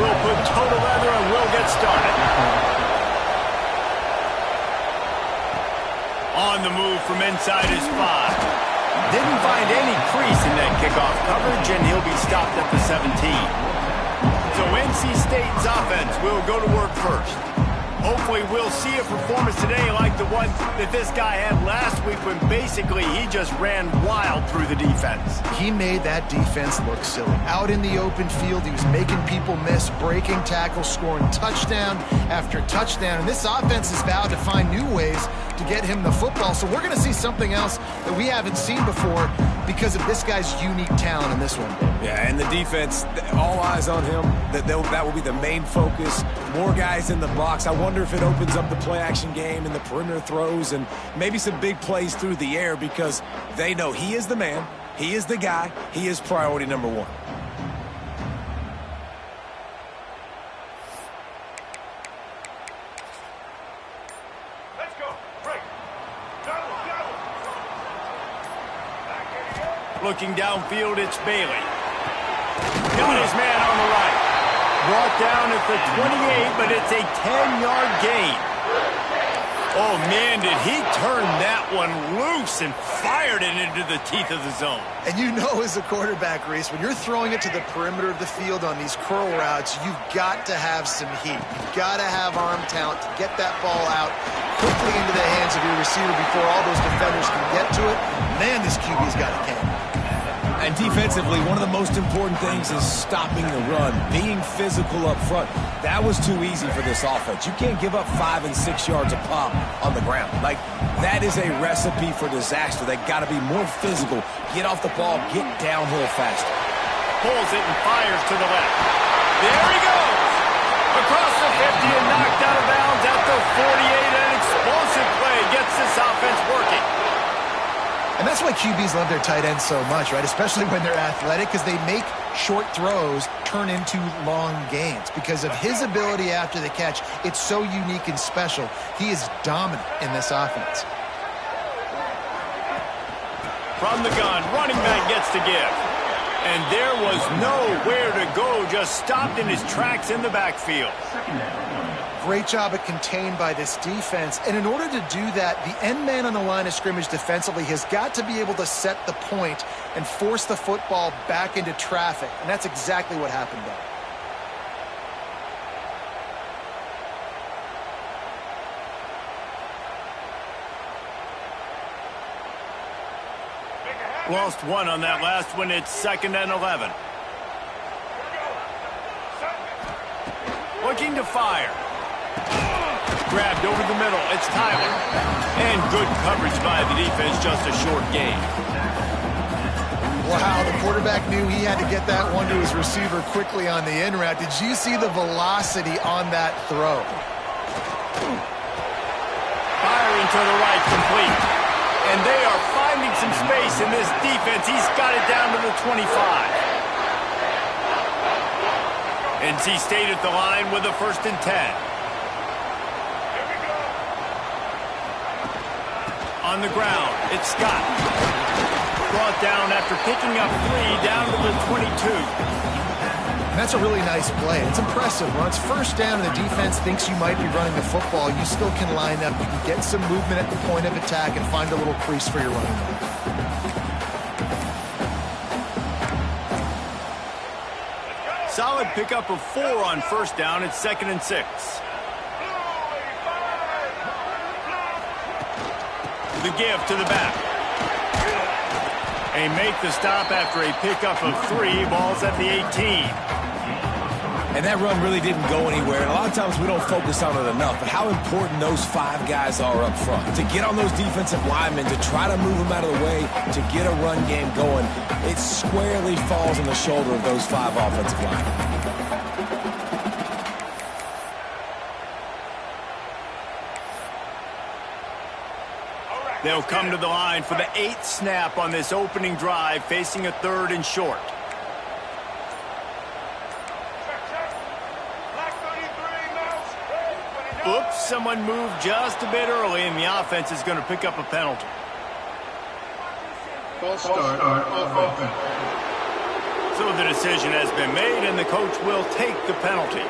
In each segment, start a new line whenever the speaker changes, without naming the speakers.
We'll put total leather and we'll get started. On the move from inside his 5. Didn't find any crease in that kickoff coverage, and he'll be stopped at the 17. So NC State's offense will go to work first. Hopefully we'll see a performance today like the one that this guy had last week when basically he just ran wild through the defense.
He made that defense look silly. Out in the open field, he was making people miss, breaking tackles, scoring touchdown after touchdown. And this offense is vowed to find new ways to get him the football. So we're going to see something else that we haven't seen before because of this guy's unique talent in this one.
Yeah, and the defense, all eyes on him. That will be the main focus. More guys in the box. I wonder if it opens up the play-action game and the perimeter throws and maybe some big plays through the air because they know he is the man, he is the guy, he is priority number 1.
Let's go. Break. Looking downfield, it's Bailey. Got his man on the right. Brought down at the 28, but it's a 10-yard gain. Oh, man, did he turn that one loose and fired it into the teeth of the zone.
And you know as a quarterback, Reese, when you're throwing it to the perimeter of the field on these curl routes, you've got to have some heat. You've got to have arm talent to get that ball out quickly into the hands of your receiver before all those defenders can get to it. Man, this QB's got a cannon.
And defensively, one of the most important things is stopping the run, being physical up front. That was too easy for this offense. You can't give up 5 and 6 yards a pop on the ground. Like, that is a recipe for disaster. They got to be more physical, get off the ball, get downhill faster.
Pulls it and fires to the left. There he goes! Across the 50 and knocked out of bounds at the 48. An explosive play gets this offense working.
And that's why QBs love their tight ends so much, right? Especially when they're athletic, because they make short throws turn into long gains. Because of his ability after the catch, it's so unique and special. He is dominant in this offense.
From the gun, running back gets to give. And there was nowhere to go, just stopped in his tracks in the backfield.
Great job at contained by this defense. And in order to do that, the end man on the line of scrimmage defensively has got to be able to set the point and force the football back into traffic. And that's exactly what happened there.
Lost one on that last one. It's 2nd and 11. Looking to fire. Grabbed over the middle. It's Tyler. And good coverage by the defense. Just a short gain.
Wow, the quarterback knew he had to get that one to his receiver quickly on the in route. Did you see the velocity on that throw?
Firing to the right, complete. And they are finding some space in this defense. He's got it down to the 25. NC State at the line with a 1st and 10. On the ground, it's Scott. Brought down after picking up 3 down to the 22.
And that's a really nice play. It's impressive. When it's 1st down and the defense thinks you might be running the football, you still can line up. You can get some movement at the point of attack and find a little crease for your running back.
Solid pickup of 4 on 1st down. It's 2nd and 6. The give to the back. They make the stop after a pickup of 3. Ball's at the 18.
And that run really didn't go anywhere. And a lot of times we don't focus on it enough. But how important those 5 guys are up front. To get on those defensive linemen, to try to move them out of the way, to get a run game going, it squarely falls on the shoulder of those 5 offensive linemen.
They'll come to the line for the 8th snap on this opening drive, facing a 3rd and short. Oops, someone moved just a bit early, and the offense is going to pick up a penalty.
False start on offense.
So the decision has been made, and the coach will take the penalty.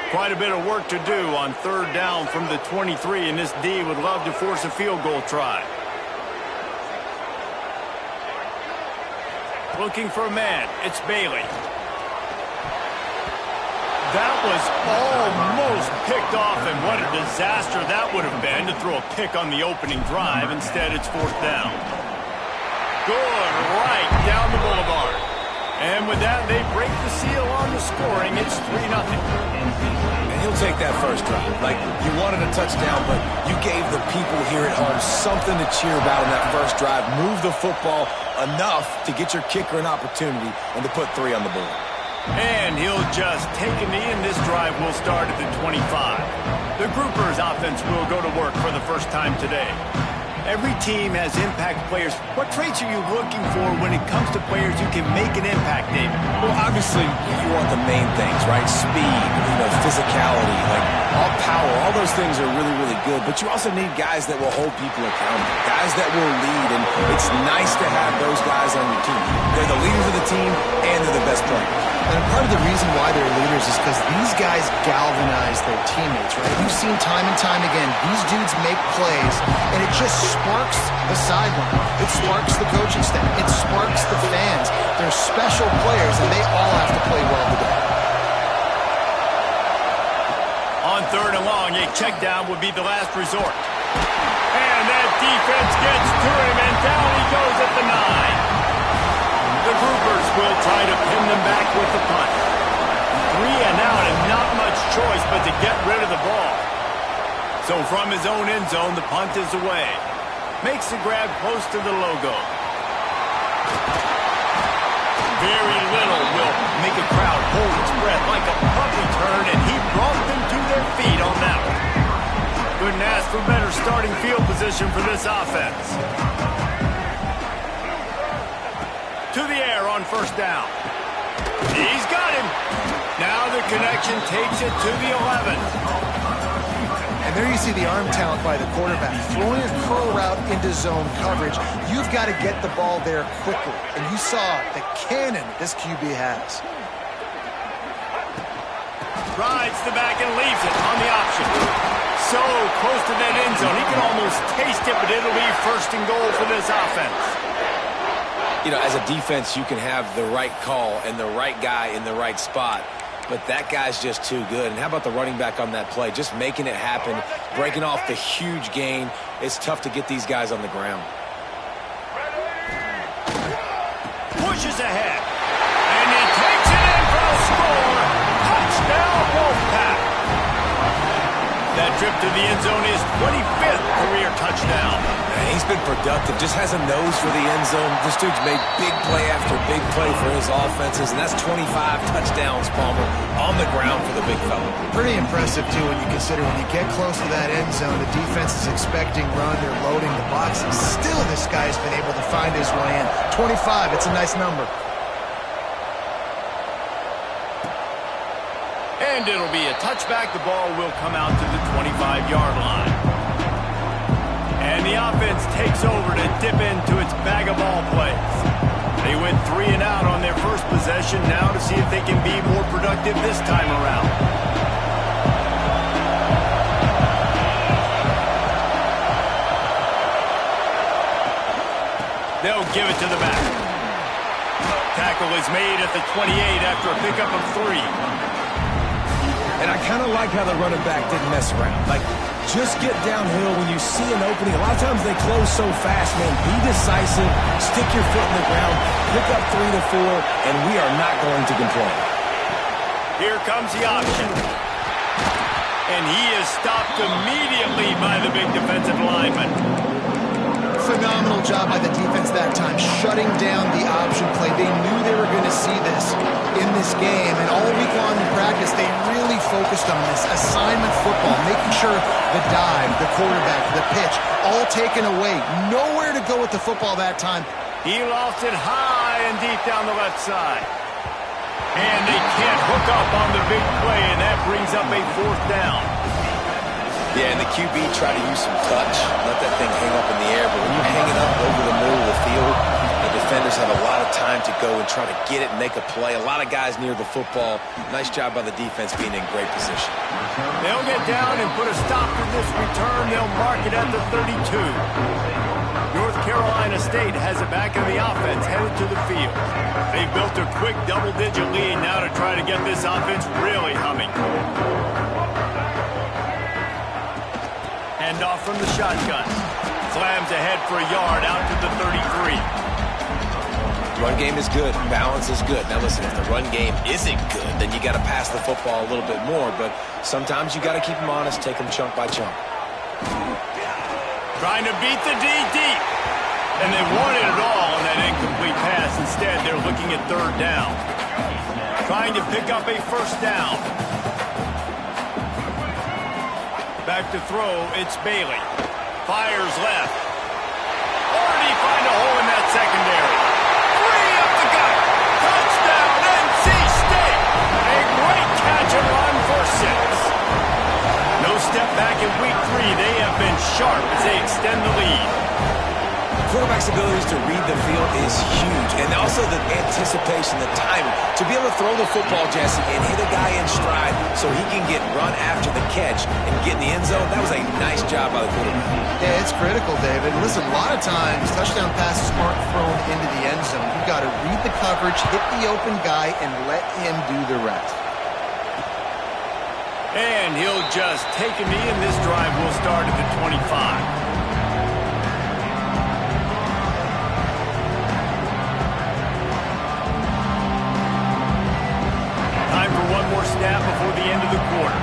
Quite a bit of work to do on third down from the 23, and this D would love to force a field goal try. Looking for a man. It's Bailey. That was almost picked off, and what a disaster that would have been to throw a pick on the opening drive. Instead, it's fourth down. Good, right down the boulevard. And with that, they break the seal on the scoring. It's 3-0.
And he'll take that first drive. Like, you wanted a touchdown, but you gave the people here at home something to cheer about in that first drive. Move the football enough to get your kicker an opportunity and to put 3 on the board.
And he'll just take a knee, and this drive will start at the 25. The Groupers offense will go to work for the first time today. Every team has impact players. What traits are you looking for when it comes to players who can make an impact, David?
Well, obviously, you want the main things, right? Speed, physicality, like all power. All those things are really, really good. But you also need guys that will hold people accountable, guys that will lead. And it's nice to have those guys on your team. They're the leaders of the team, and they're the best players.
And part of the reason why they're leaders is because these guys galvanize their teammates, right? We've seen time and time again, these dudes make plays, and it just sparks the sideline. It sparks the coaching staff. It sparks the fans. They're special players, and they all have to play well today.
On third and long, a check down would be the last resort. And that defense gets to him, and down he goes at the 9. The Groupers will try to pin them back with the punt. 3 and out, and not much choice but to get rid of the ball. So from his own end zone, the punt is away. Makes the grab close to the logo. Very little will make a crowd hold its breath like a punt return, and he brought them to their feet on that one. Couldn't ask for better starting field position for this offense. To the air on first down. He's got him. Now the connection takes it to the 11.
And there you see the arm talent by the quarterback. Throwing a curl route into zone coverage, you've got to get the ball there quickly. And you saw the cannon this QB has.
Rides the back and leaves it on the option. So close to that end zone. He can almost taste it, but it'll be first and goal for this offense.
As a defense, you can have the right call and the right guy in the right spot, but that guy's just too good. And how about the running back on that play? Just making it happen, breaking off the huge gain. It's tough to get these guys on the ground.
Pushes ahead, and he takes it in for a score. Touchdown, Wolfpack. That trip to the end zone is 25th career touchdown.
And he's been productive, just has a nose for the end zone. This dude's made big play after big play for his offenses, and that's 25 touchdowns, Palmer, on the ground for the big fella.
Pretty impressive, too, when you consider when you get close to that end zone, the defense is expecting run, they're loading the boxes. Still, this guy's been able to find his way in. 25, it's a nice number.
And it'll be a touchback. The ball will come out to the 25-yard line. And the offense takes over to dip into its bag of ball plays. They went 3 and out on their first possession. Now to see if they can be more productive this time around. They'll give it to the back. Tackle is made at the 28 after a pickup of 3.
And I kind of like how the running back didn't mess around. Like, just get downhill when you see an opening. A lot of times they close so fast, man. Be decisive, stick your foot in the ground, pick up 3 to 4, and we are not going to complain.
Here comes the option. And he is stopped immediately by the big defensive lineman.
Phenomenal job by the defense that time, shutting down the option play. They knew they were going to see this in this game, and all week long in practice, they really focused on this assignment football, making sure the dive, the quarterback, the pitch, all taken away. Nowhere to go with the football that time.
He lost it high and deep down the left side. And they can't hook up on the big play, and that brings up a fourth down.
Yeah, and the QB tried to use some touch, let that thing hang up in the air, but when you're hanging up over the middle of the field, the defenders have a lot of time to go and try to get it and make a play. A lot of guys near the football. Nice job by the defense being in great position.
They'll get down and put a stop to this return. They'll mark it at the 32. North Carolina State has it back in the offense, headed to the field. They've built a quick double-digit lead now to try to get this offense really humming. Handoff from the shotgun. Slams ahead for a yard out to the 33.
Run game is good. Balance is good. Now listen, if the run game isn't good, then you got to pass the football a little bit more. But sometimes you got to keep them honest, take them chunk by chunk.
Trying to beat the D deep. And they wanted it all on that incomplete pass. Instead, they're looking at third down. Trying to pick up a first down. Back to throw, it's Bailey. Fires left. Or did he find a hole in that secondary? Three up the gut. Touchdown, NC State. A great catch and run for 6. No step back in week 3. They have been sharp as they extend the lead.
Quarterback's abilities to read the field is huge. And also the anticipation, the timing. To be able to throw the football, Jesse, and hit a guy in stride so he can get run after the catch and get in the end zone, that was a nice job by the quarterback.
Yeah, it's critical, David. Listen, a lot of times, touchdown passes aren't thrown into the end zone. You've got to read the coverage, hit the open guy, and let him do the rest.
And he'll just take a knee, and this drive will start at the 25. Time for one more snap before the end of the quarter.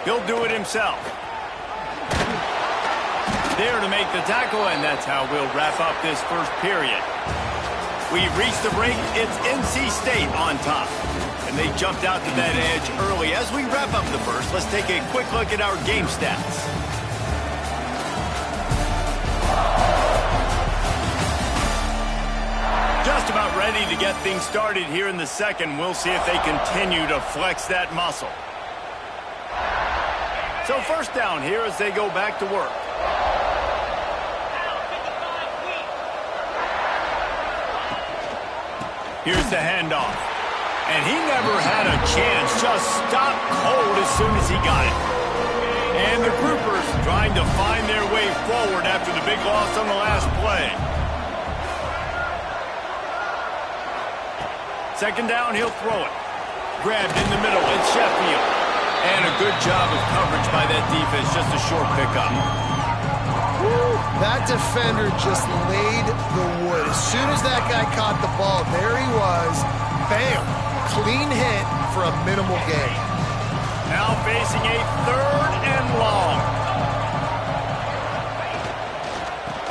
He'll do it himself. There to make the tackle, and that's how we'll wrap up this first period. We've reached the break. It's NC State on top. And they jumped out to that edge early. As we wrap up the first, let's take a quick look at our game stats. Just about ready to get things started here in the second. We'll see if they continue to flex that muscle. So first down here as they go back to work. Here's the handoff. And he never had a chance. Just stopped cold as soon as he got it. And the groupers trying to find their way forward after the big loss on the last play. Second down, he'll throw it. Grabbed in the middle, it's Sheffield. And a good job of coverage by that defense, just a short pickup.
Woo, that defender just laid the wood. As soon as that guy caught the ball, there he was. Bam! Clean hit for a minimal gain.
Now facing a third and long.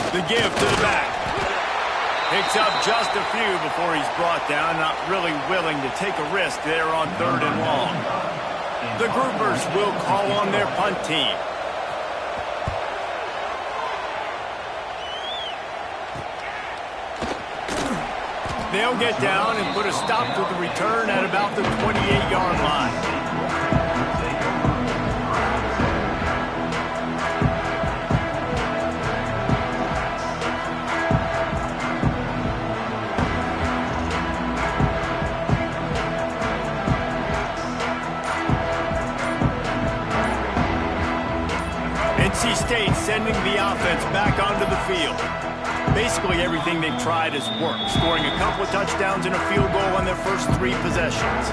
The give to the back. Picks up just a few before he's brought down. Not really willing to take a risk there on third and long. The groupers will call on their punt team. They'll get down and put a stop to the return at about the 28-yard line. NC State sending the offense back onto the field. Basically everything they've tried has worked, scoring a couple of touchdowns and a field goal on their first 3 possessions.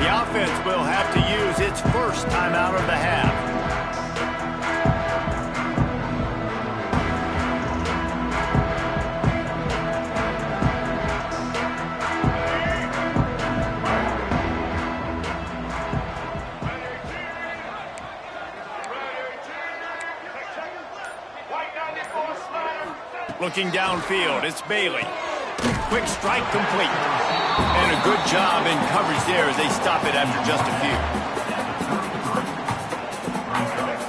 The offense will have to use its first timeout of the half. Looking downfield, it's Bailey. Quick strike complete. And a good job in coverage there as they stop it after just a few.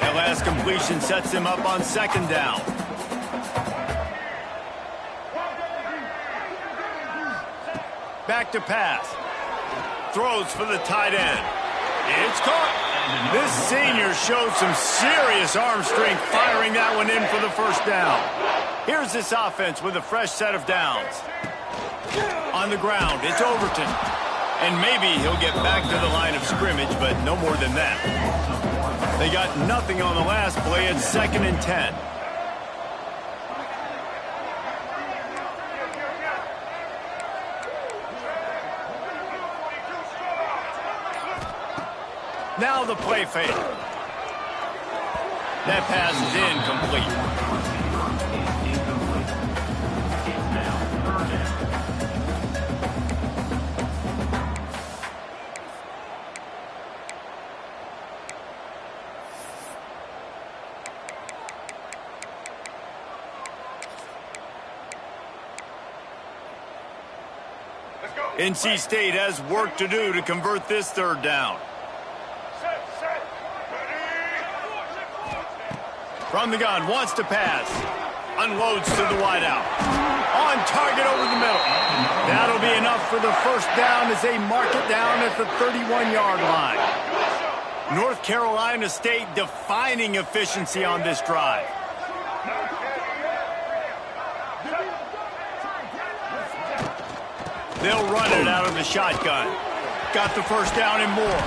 That last completion sets him up on second down. Back to pass. Throws for the tight end. It's caught. This senior showed some serious arm strength firing that one in for the first down. Here's this offense with a fresh set of downs. On the ground, it's Overton. And maybe he'll get back to the line of scrimmage, but no more than that. They got nothing on the last play. It's 2nd and 10. Now the play fake. That pass is incomplete. NC State has work to do to convert this 3rd down. From the gun, wants to pass. Unloads to the wideout. On target over the middle. That'll be enough for the first down as they mark it down at the 31-yard line. North Carolina State defining efficiency on this drive. They'll run it out of the shotgun. Got the first down and more.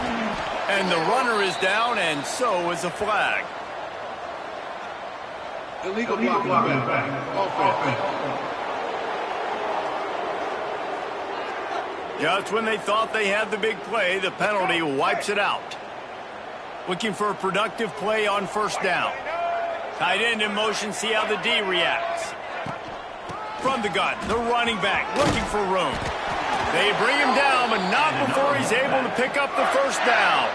And the runner is down, and so is a flag.
Illegal blocking back. Offense.
Just when they thought they had the big play, the penalty wipes it out. Looking for a productive play on first down. Tight end in motion, see how the D reacts. From the gun, the running back looking for room. They bring him down, but not before he's able to pick up the first down.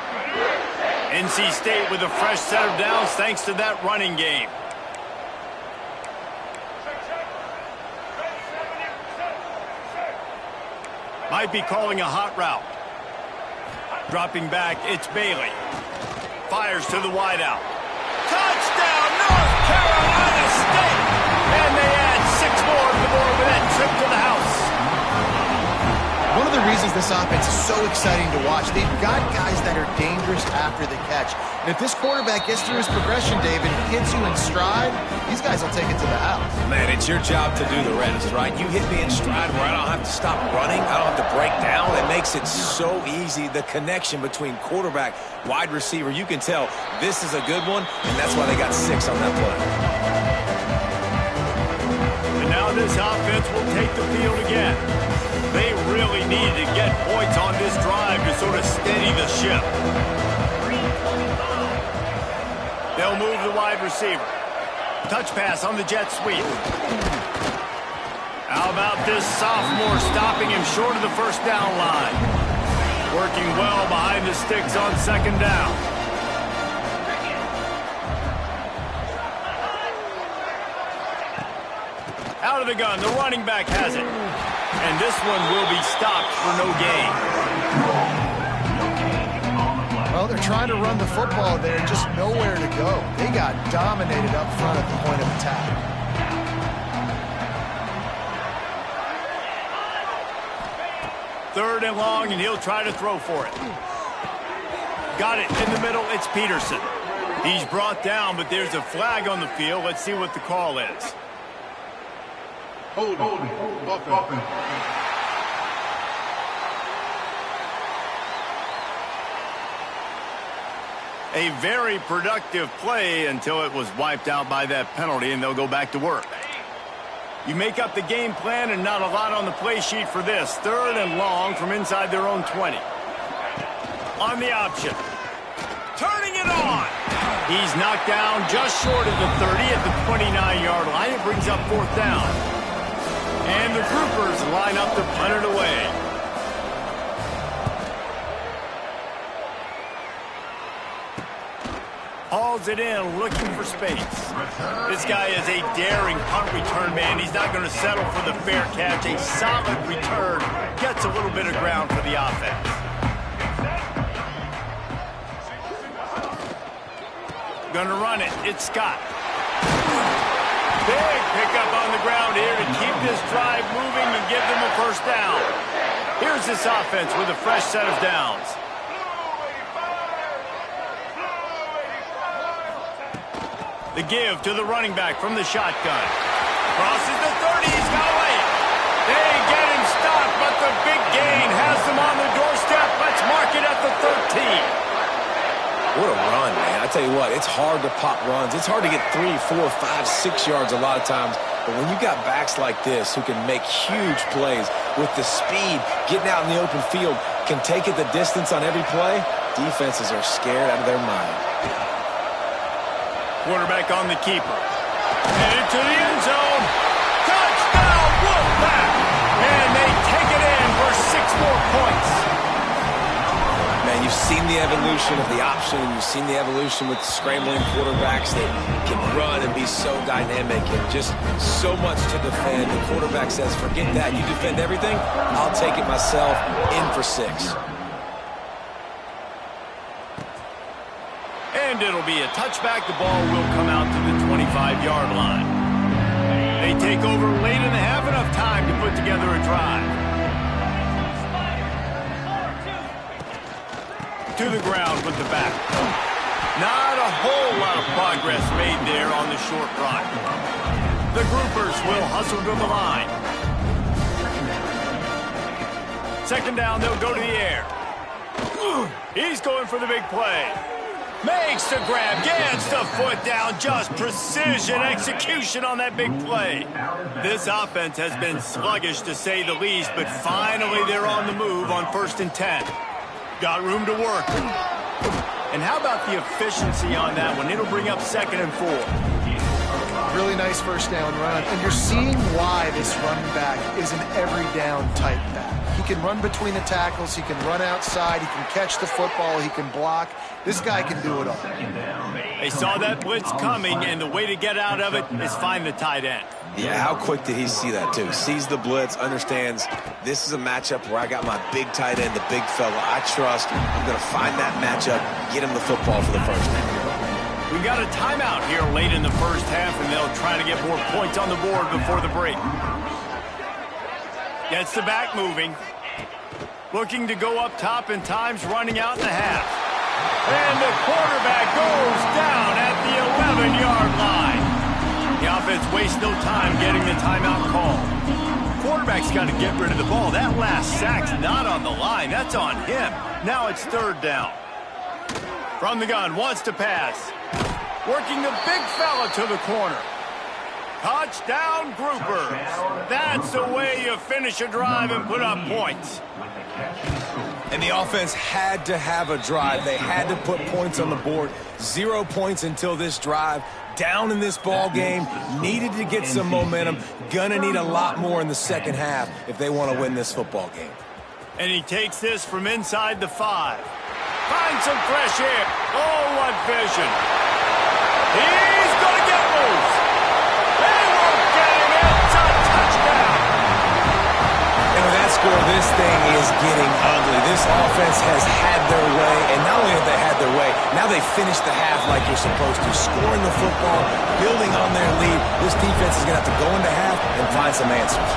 NC State with a fresh set of downs thanks to that running game. Might be calling a hot route. Dropping back, it's Bailey. Fires to the wideout. Touchdown, North Carolina State! And they add 6 more to the board with that trip to the house.
One of the reasons this offense is so exciting to watch, they've got guys that are dangerous after the catch. And if this quarterback gets through his progression, David, hits you in stride, these guys will take it to the house.
Man, it's your job to do the rest, right? You hit me in stride where I don't have to stop running. I don't have to break down. It makes it so easy. The connection between quarterback, wide receiver, you can tell this is a good one, and that's why they got 6 on that play.
And now this offense will take the field again. They really need to get points on this drive to sort of steady the ship. They'll move the wide receiver. Touch pass on the jet sweep. How about this sophomore stopping him short of the first down line? Working well behind the sticks on 2nd down. Out of the gun, the running back has it. And this one will be stopped for no gain.
Well, they're trying to run the football there, just nowhere to go. They got dominated up front at the point of attack.
Third and long, and he'll try to throw for it. Got it in the middle, it's Peterson. He's brought down, but there's a flag on the field. Let's see what the call is.
Hold it.
A very productive play until it was wiped out by that penalty, and they'll go back to work. You make up the game plan and not a lot on the play sheet for this. 3rd and long from inside their own 20. On the option. Turning it on. He's knocked down just short of the 30 at the 29-yard line. It brings up 4th down. And the Groupers line up to punt it away. Hauls it in, looking for space. This guy is a daring punt return man. He's not going to settle for the fair catch. A solid return. Gets a little bit of ground for the offense. Gonna run it. It's Scott. Big pickup on the ground here to keep this drive moving and give them a first down. Here's this offense with a fresh set of downs. The give to the running back from the shotgun. Crosses the 30. He's got away. They get him stopped, but the big gain has them on the doorstep. Let's mark it at the 13.
What a run, man. I tell you what, it's hard to pop runs. It's hard to get 3, 4, 5, 6 yards a lot of times. But when you got backs like this who can make huge plays with the speed, getting out in the open field, can take it the distance on every play, defenses are scared out of their mind.
Quarterback on the keeper. Headed to the end zone. Touchdown, Wolfpack! And they take it in for 6 more points.
Man, you've seen the evolution of the option. You've seen the evolution with scrambling quarterbacks that can run and be so dynamic and just so much to defend. The quarterback says, forget that. You defend everything, I'll take it myself. In for 6.
And it'll be a touchback. The ball will come out to the 25-yard line. They take over late in the half, enough time to put together a drive. To the ground with the back. Not a whole lot of progress made there on the short run. The groupers will hustle to the line. Second down, they'll go to the air. He's going for the big play. Makes the grab, gets the foot down, just precision execution on that big play. This offense has been sluggish to say the least, but finally they're on the move on 1st and 10. Got room to work. And how about the efficiency on that one? It'll bring up 2nd and 4.
Really nice first down run. And you're seeing why this running back is an every down type back. He can run between the tackles. He can run outside. He can catch the football. He can block. This guy can do it all.
They saw that blitz coming, and the way to get out of it is find the tight end.
Yeah, how quick did he see that, too? Sees the blitz, understands this is a matchup where I got my big tight end, the big fella I trust. I'm going to find that matchup, get him the football for the first down.
We got a timeout here late in the first half, and they'll try to get more points on the board before the break. Gets the back moving. Looking to go up top, and time's running out in the half. And the quarterback goes down at the 11-yard line. The offense wastes no time getting the timeout call. Quarterback's got to get rid of the ball. That last sack's not on the line. That's on him. Now it's 3rd down. From the gun, wants to pass. Working the big fella to the corner. Touchdown, groupers. That's the way you finish a drive and put up points.
And the offense had to have a drive. They had to put points on the board. 0 points until this drive. Down in this ball game. Needed to get some momentum. Gonna need a lot more in the second half if they want to win this football game.
And he takes this from inside the 5. Finds some fresh air. Oh, what vision. He's going to get loose. They won't get him. It's a touchdown.
And with that score, this thing is getting ugly. This offense has had their way, and not only have they had their way, now they finished the half like you're supposed to, scoring the football, building on their lead. This defense is going to have to go into half and find some answers.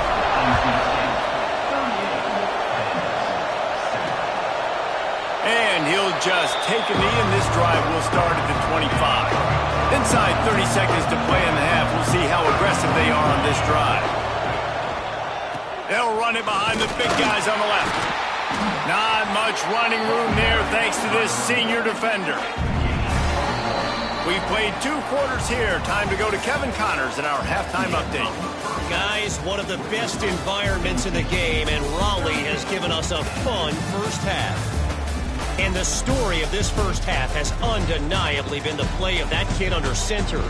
And he'll just take a knee, and this drive will start at the 25. Inside 30 seconds to play in the half. We'll see how aggressive they are on this drive. They'll run it behind the big guys on the left. Not much running room there thanks to this senior defender. We've played 2 quarters here. Time to go to Kevin Connors in our halftime update.
Guys, one of the best environments in the game, and Raleigh has given us a fun first half. And the story of this first half has undeniably been the play of that kid under center.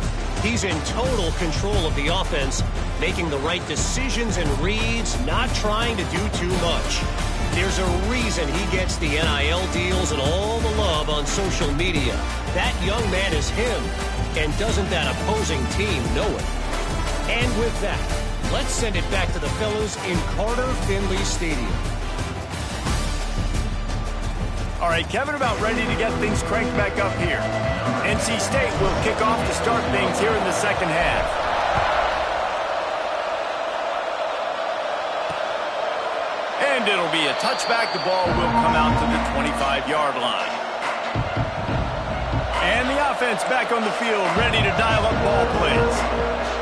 He's in total control of the offense, making the right decisions and reads, not trying to do too much. There's a reason he gets the NIL deals and all the love on social media. That young man is him, and doesn't that opposing team know it? And with that, let's send it back to the fellows in Carter Finley Stadium.
All right, Kevin, about ready to get things cranked back up here. NC State will kick off to start things here in the second half. And it'll be a touchback. The ball will come out to the 25-yard line. And the offense back on the field, ready to dial up ball plays.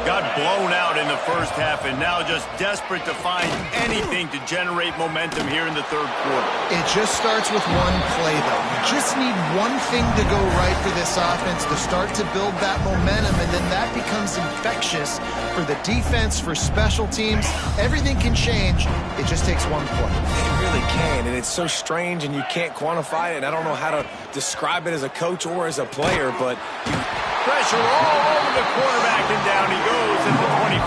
Got blown out in the first half and now just desperate to find anything to generate momentum here in the third quarter.
It just starts with one play, though. You just need one thing to go right for this offense to start to build that momentum, and then that becomes infectious for the defense, for special teams. Everything can change. It just takes one play.
It really can, and it's so strange, and you can't quantify it. I don't know how to describe it as a coach or as a player, but
pressure all over the quarterback, and down he goes at the 24.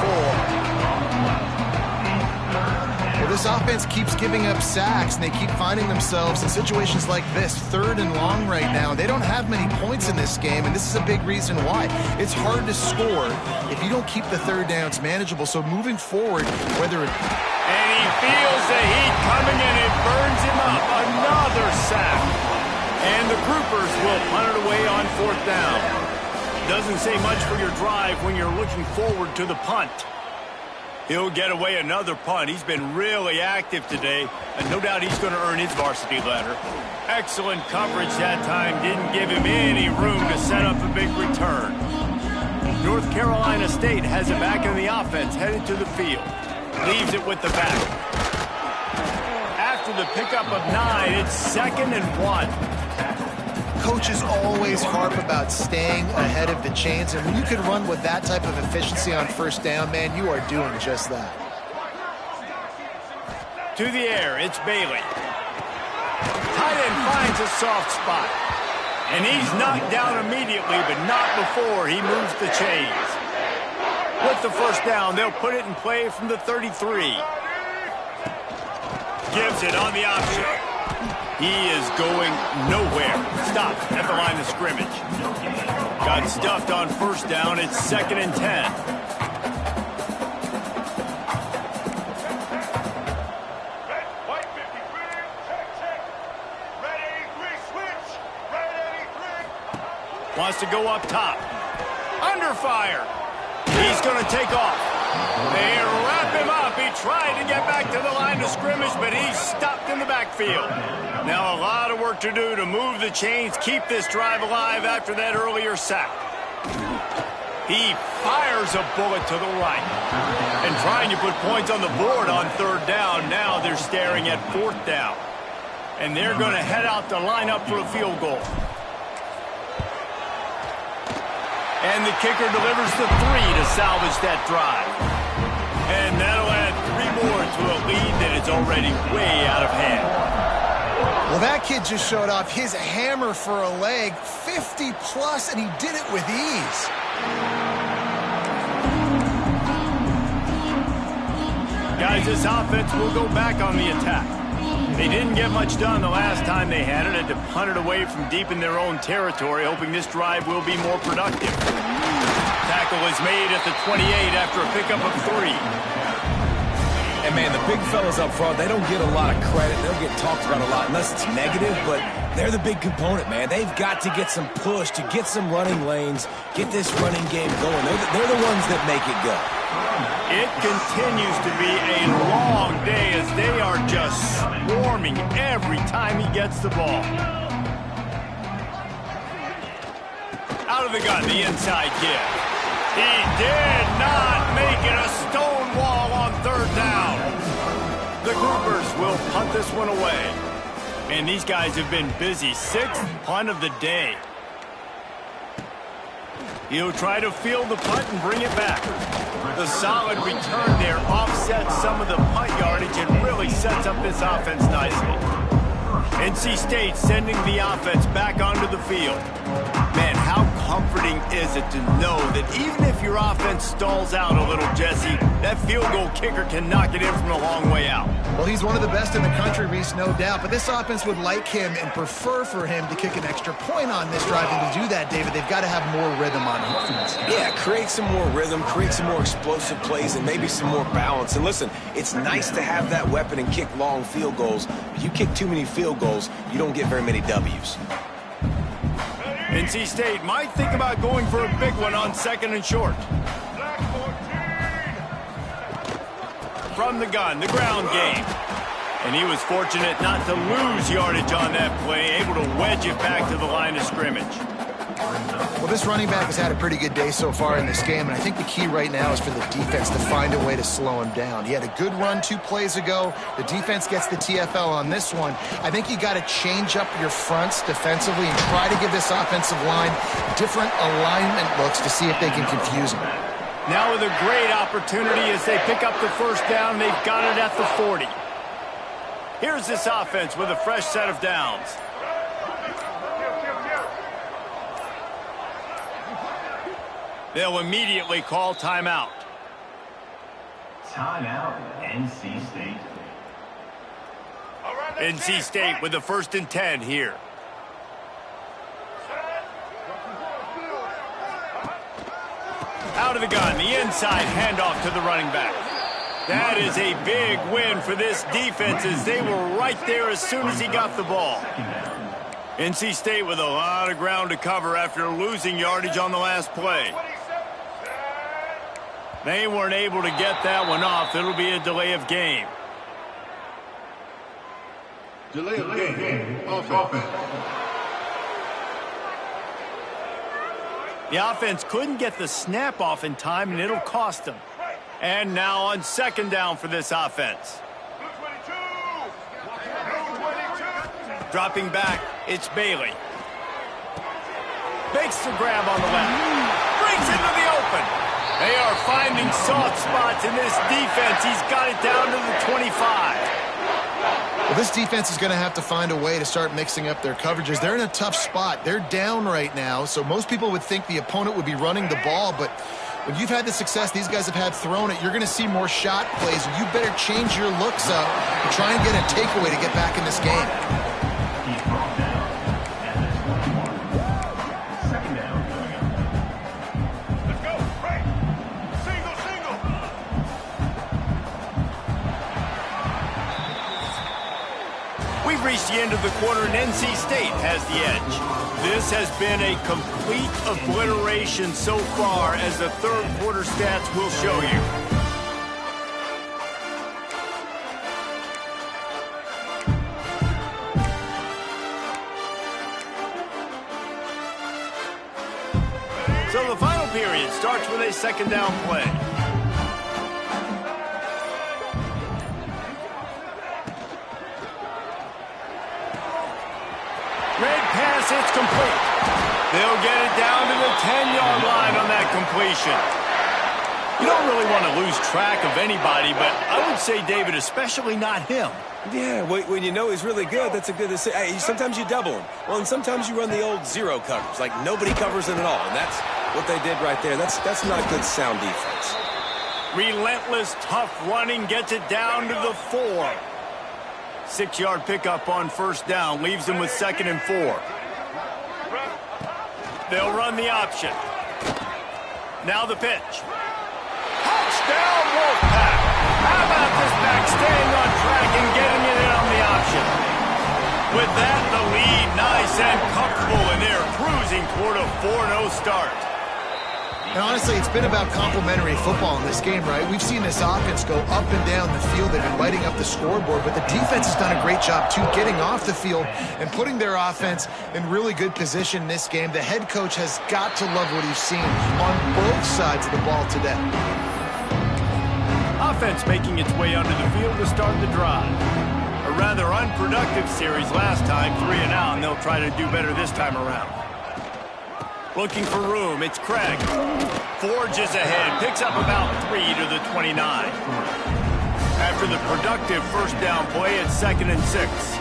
Well, this offense keeps giving up sacks, and they keep finding themselves in situations like this, 3rd and long right now. They don't have many points in this game, and this is a big reason why. It's hard to score if you don't keep the 3rd downs manageable. So moving forward, whether it...
And he feels the heat coming, and it burns him up. Another sack. And the Groupers will punt it away on 4th down. Doesn't say much for your drive when you're looking forward to the punt. He'll get away another punt. He's been really active today, and no doubt he's going to earn his varsity letter. Excellent coverage that time. Didn't give him any room to set up a big return. North Carolina State has it back in the offense, headed to the field. Leaves it with the back. After the pickup of 9, it's 2nd and 1.
Coaches always harp about staying ahead of the chains, and when you can run with that type of efficiency on 1st down, man, you are doing just that.
To the air, it's Bailey. Tight end finds a soft spot. And he's knocked down immediately, but not before he moves the chains. With the 1st down, they'll put it in play from the 33. Gives it on the option. He is going nowhere. Stopped at the line of scrimmage. Got stuffed on 1st down. It's 2nd and 10.
White 53, check. Red 83, switch. Red 83.
Wants to go up top. Under fire. He's going to take off. They wrap him up. He tried to get back to the line of scrimmage, but he's stopped in the backfield. Now a lot of work to do to move the chains, keep this drive alive after that earlier sack. He fires a bullet to the right. And trying to put points on the board on 3rd down. Now they're staring at 4th down. And they're going to head out to line up for a field goal. And the kicker delivers the 3 to salvage that drive. And that'll add 3 more to a lead that is already way out of hand.
Well, that kid just showed off his hammer for a leg, 50-plus, and he did it with ease.
Guys, this offense will go back on the attack. They didn't get much done the last time they had it, and to punt it away from deep in their own territory, hoping this drive will be more productive. Tackle is made at the 28 after a pickup of 3.
And, man, the big fellas up front, they don't get a lot of credit. They'll get talked about a lot unless it's negative, but they're the big component, man. They've got to get some push, to get some running lanes, get this running game going. They're the ones that make it go.
It continues to be a long day as they are just swarming every time he gets the ball. Out of the gun, the inside kid. He did not make it a stone wall on 3rd down. The Groupers will punt this one away. And these guys have been busy. 6th punt of the day. He'll try to field the punt and bring it back. The solid return there offsets some of the punt yardage and really sets up this offense nicely. NC State sending the offense back onto the field. Man, how comforting is it to know that even if your offense stalls out a little, Jesse, that field goal kicker can knock it in from a long way out.
Well, he's one of the best in the country, Reese, no doubt. But this offense would like him and prefer for him to kick an extra point on this drive. And to do that, David, they've got to have more rhythm on offense.
Yeah, create some more rhythm, create some more explosive plays, and maybe some more balance. And listen, it's nice to have that weapon and kick long field goals. But you kick too many field goals, you don't get very many W's.
NC State might think about going for a big one on 2nd and short. From the gun, the ground game. And he was fortunate not to lose yardage on that play, able to wedge it back to the line of scrimmage.
Well, this running back has had a pretty good day so far in this game, and I think the key right now is for the defense to find a way to slow him down. He had a good run 2 plays ago. The defense gets the TFL on this one. I think you got to change up your fronts defensively and try to give this offensive line different alignment looks to see if they can confuse him.
Now with a great opportunity as they pick up the first down, they've got it at the 40. Here's this offense with a fresh set of downs. They'll immediately call timeout.
Timeout, NC State.
NC State with the 1st and 10 here. Out of the gun, the inside handoff to the running back. That is a big win for this defense as they were right there as soon as he got the ball. NC State with a lot of ground to cover after losing yardage on the last play. They weren't able to get that one off. It'll be a delay of game.
Delay of game. Offense.
The offense couldn't get the snap off in time, and it'll cost them. And now on 2nd down for this offense. Dropping back, it's Bailey. Makes the grab on the left. Brings into the open. They are finding soft spots in this defense. He's got it down to the 25.
Well, this defense is going to have to find a way to start mixing up their coverages. They're in a tough spot. They're down right now, so most people would think the opponent would be running the ball, but when you've had the success these guys have had throwing it, you're going to see more shot plays. You better change your looks up and try and get a takeaway to get back in this game.
He's brought down at the 21. 2nd down coming up.
Let's go. Right. Single.
We've reached the end of the quarter, and NC State has the edge. This has been a complete obliteration so far, as the 3rd quarter stats will show you. So the final period starts with a 2nd down play. Red pass, it's complete. They'll get it down to the 10-yard line on that completion. You don't really want to lose track of anybody, but I would say, David, especially not him.
Yeah, when you know he's really good, that's a good decision. Hey, sometimes you double him. Well, and sometimes you run the old zero coverage, like nobody covers him at all, and that's what they did right there. That's not good sound defense.
Relentless, tough running gets it down to the 4. 6-yard pickup on 1st down leaves them with 2nd and 4. They'll run the option. Now the pitch. Touchdown, Wolfpack. How about this back staying on track and getting it in on the option? With that, the lead nice and comfortable, and they're cruising toward a 4-0 start.
And honestly, it's been about complementary football in this game, right? We've seen this offense go up and down the field. They've been lighting up the scoreboard, but the defense has done a great job, too, getting off the field and putting their offense in really good position in this game. The head coach has got to love what he's seen on both sides of the ball today.
Offense making its way onto the field to start the drive. A rather unproductive series last time, 3 and out, and they'll try to do better this time around. Looking for room, it's Craig. Forges ahead, picks up about 3 to the 29. After the productive 1st down play, it's 2nd and 6.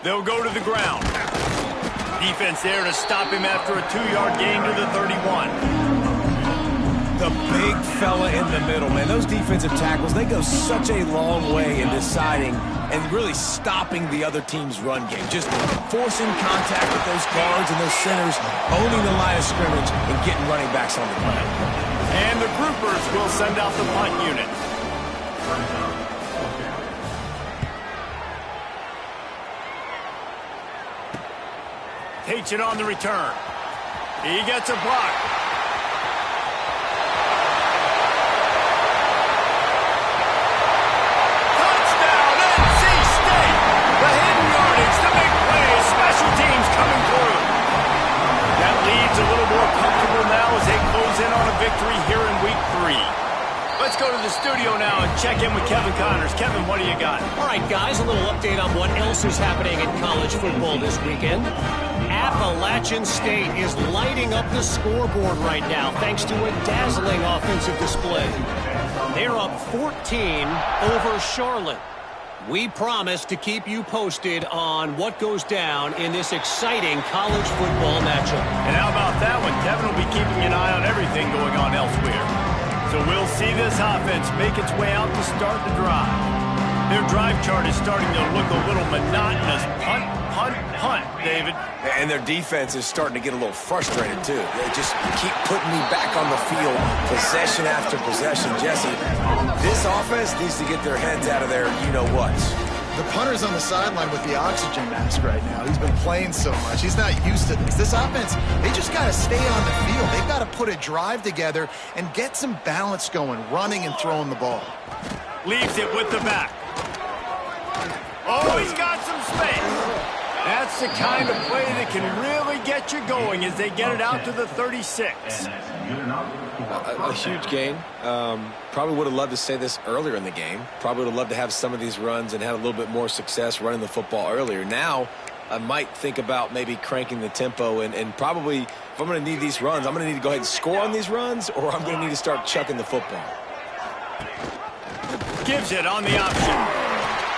They'll go to the ground. Defense there to stop him after a 2-yard gain to the 31.
The big fella in the middle, man. Those defensive tackles, they go such a long way in deciding and really stopping the other team's run game. Just forcing contact with those guards and those centers, owning the line of scrimmage, and getting running backs on the ground.
And the groupers will send out the punt unit. Takes it on the return. He gets a block. Touchdown, NC State! The hidden yardage, the big play victory here in Week 3. Let's go to the studio now and check in with Kevin Connors. Kevin, what do you got?
All right, guys, a little update on what else is happening in college football this weekend. Appalachian State is lighting up the scoreboard right now thanks to a dazzling offensive display. They're up 14 over Charlotte. We promise to keep you posted on what goes down in this exciting college football matchup.
And how about that one? Kevin will be keeping an eye on everything going on elsewhere. So we'll see this offense make its way out to start the drive. Their drive chart is starting to look a little monotonous. Punt, punt, punt, David.
And their defense is starting to get a little frustrated, too. They just keep putting me back on the field, possession after possession. Jesse, this offense needs to get their heads out of their you-know-whats.
The punter's on the sideline with the oxygen mask right now. He's been playing so much. He's not used to this. This offense, they just got to stay on the field. They've got to put a drive together and get some balance going, running and throwing the ball.
Leaves it with the back. Oh, he's got some space. That's the kind of play that can really get you going as they get it out to the 36.
A huge gain. Probably would have loved to say this earlier in the game. Probably would have loved to have some of these runs and had a little bit more success running the football earlier. Now, I might think about maybe cranking the tempo and probably, if I'm going to need these runs, I'm going to need to go ahead and score on these runs, or I'm going to need to start chucking the football.
Gives it on the option.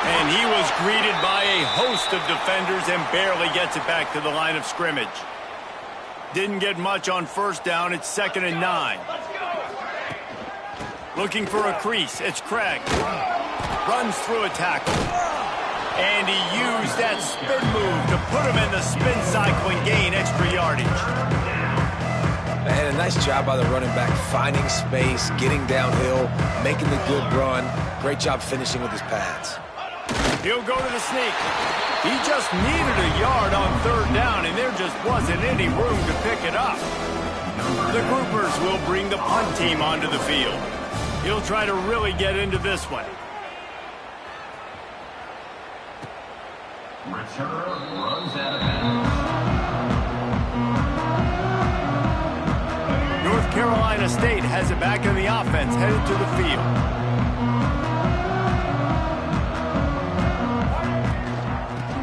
And he was greeted by a host of defenders and barely gets it back to the line of scrimmage. Didn't get much on first down. It's 2nd and 9. Looking for a crease. It's Craig. Runs through a tackle. And he used that spin move to put him in the spin cycle and gain extra yardage.
And a nice job by the running back, finding space, getting downhill, making the good run. Great job finishing with his pads.
He'll go to the sneak. He just needed a yard on 3rd down, and there just wasn't any room to pick it up. The groupers will bring the punt team onto the field. He'll try to really get into this one.
Return runs out of bounds.
North Carolina State has it back in the offense, headed to the field.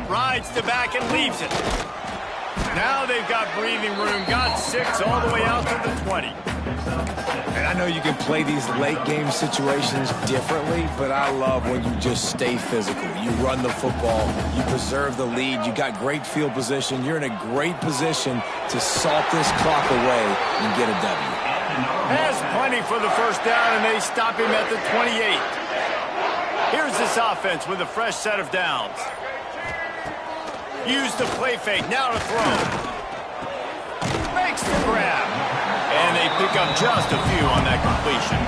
Rides to back and leaves it. Now they've got breathing room, got 6 all the way out to the 20.
And I know you can play these late game situations differently, but I love when you just stay physical. You run the football, you preserve the lead, you got great field position, you're in a great position to salt this clock away and get a W.
Has plenty for the first down, and they stop him at the 28. Here's this offense with a fresh set of downs. Use the play fake, now to throw. Makes the grab. And they pick up just a few on that completion.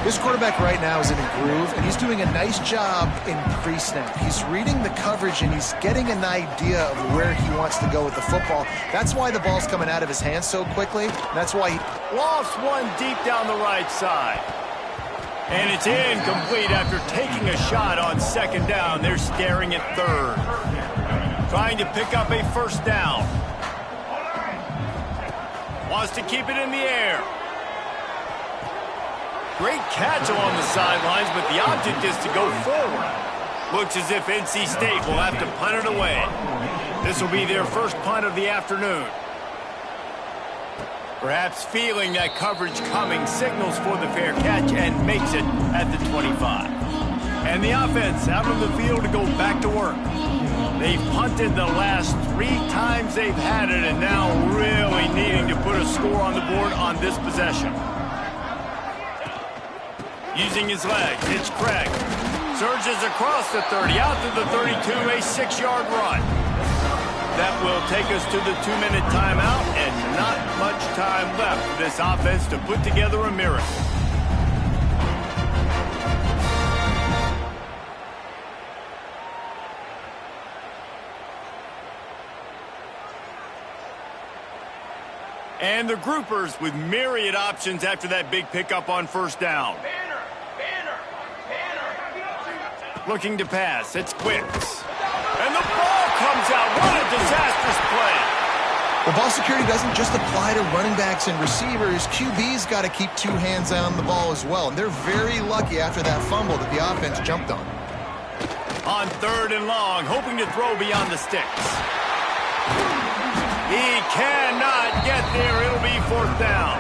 This quarterback right now is in a groove, and he's doing a nice job in pre-snap. He's reading the coverage, and he's getting an idea of where he wants to go with the football. That's why the ball's coming out of his hands so quickly. That's why he
lost one deep down the right side. And it's incomplete after taking a shot on 2nd down. They're staring at 3rd. Trying to pick up a first down. Wants to keep it in the air. Great catch along the sidelines, but the object is to go forward. Looks as if NC State will have to punt it away. This will be their first punt of the afternoon. Perhaps feeling that coverage coming, signals for the fair catch and makes it at the 25. And the offense out on the field to go back to work. They've punted the last 3 times they've had it, and now really needing to put a score on the board on this possession. Using his legs, it's Craig. Surges across the 30, out to the 32, a 6-yard run. That will take us to the 2-minute timeout, and not much time left for this offense to put together a miracle. And the groupers with myriad options after that big pickup on first down. Looking to pass, it's Quicks. And the ball comes out. What a disastrous play.
Well, ball security doesn't just apply to running backs and receivers. QB's got to keep two hands on the ball as well. And they're very lucky after that fumble that the offense jumped on.
On 3rd and long, hoping to throw beyond the sticks. He cannot get there. It'll be 4th down.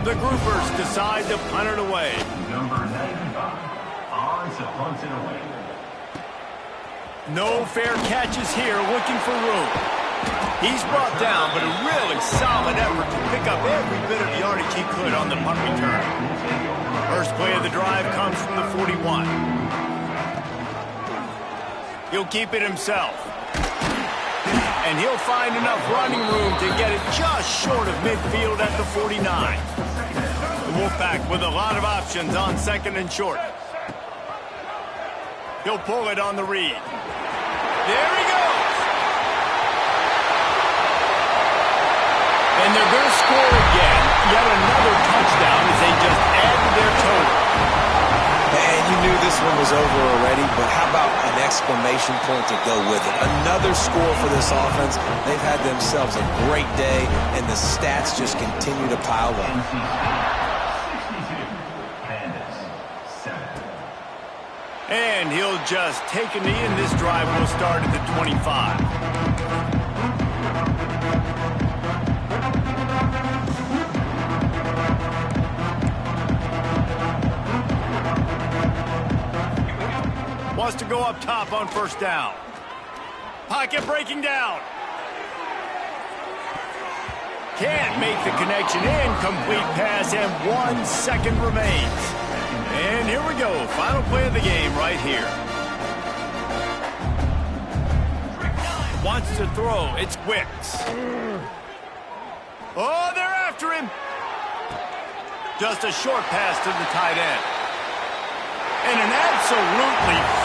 The groupers decide to punt it away.
Number 95 on to punt it away.
No fair catches here, looking for room. He's brought down, but a really solid effort to pick up every bit of yardage he could on the punt return. First play of the drive comes from the 41. He'll keep it himself. And he'll find enough running room to get it just short of midfield at the 49. The Wolfpack with a lot of options on 2nd and short. He'll pull it on the read. There he goes! And they're going to score again. Yet another touchdown as they just add to their total.
And you knew this one was over already, but how about an exclamation point to go with it? Another score for this offense. They've had themselves a great day, and the stats just continue to pile up.
62. Bandits 7.
And he'll just take a knee, and this drive will start at the 25. Wants to go up top on 1st down. Pocket breaking down. Can't make the connection. Incomplete pass, and 1 second remains. And here we go. Final play of the game right here. Wants to throw. It's Wicks. Oh, they're after him. Just a short pass to the tight end. And an absolutely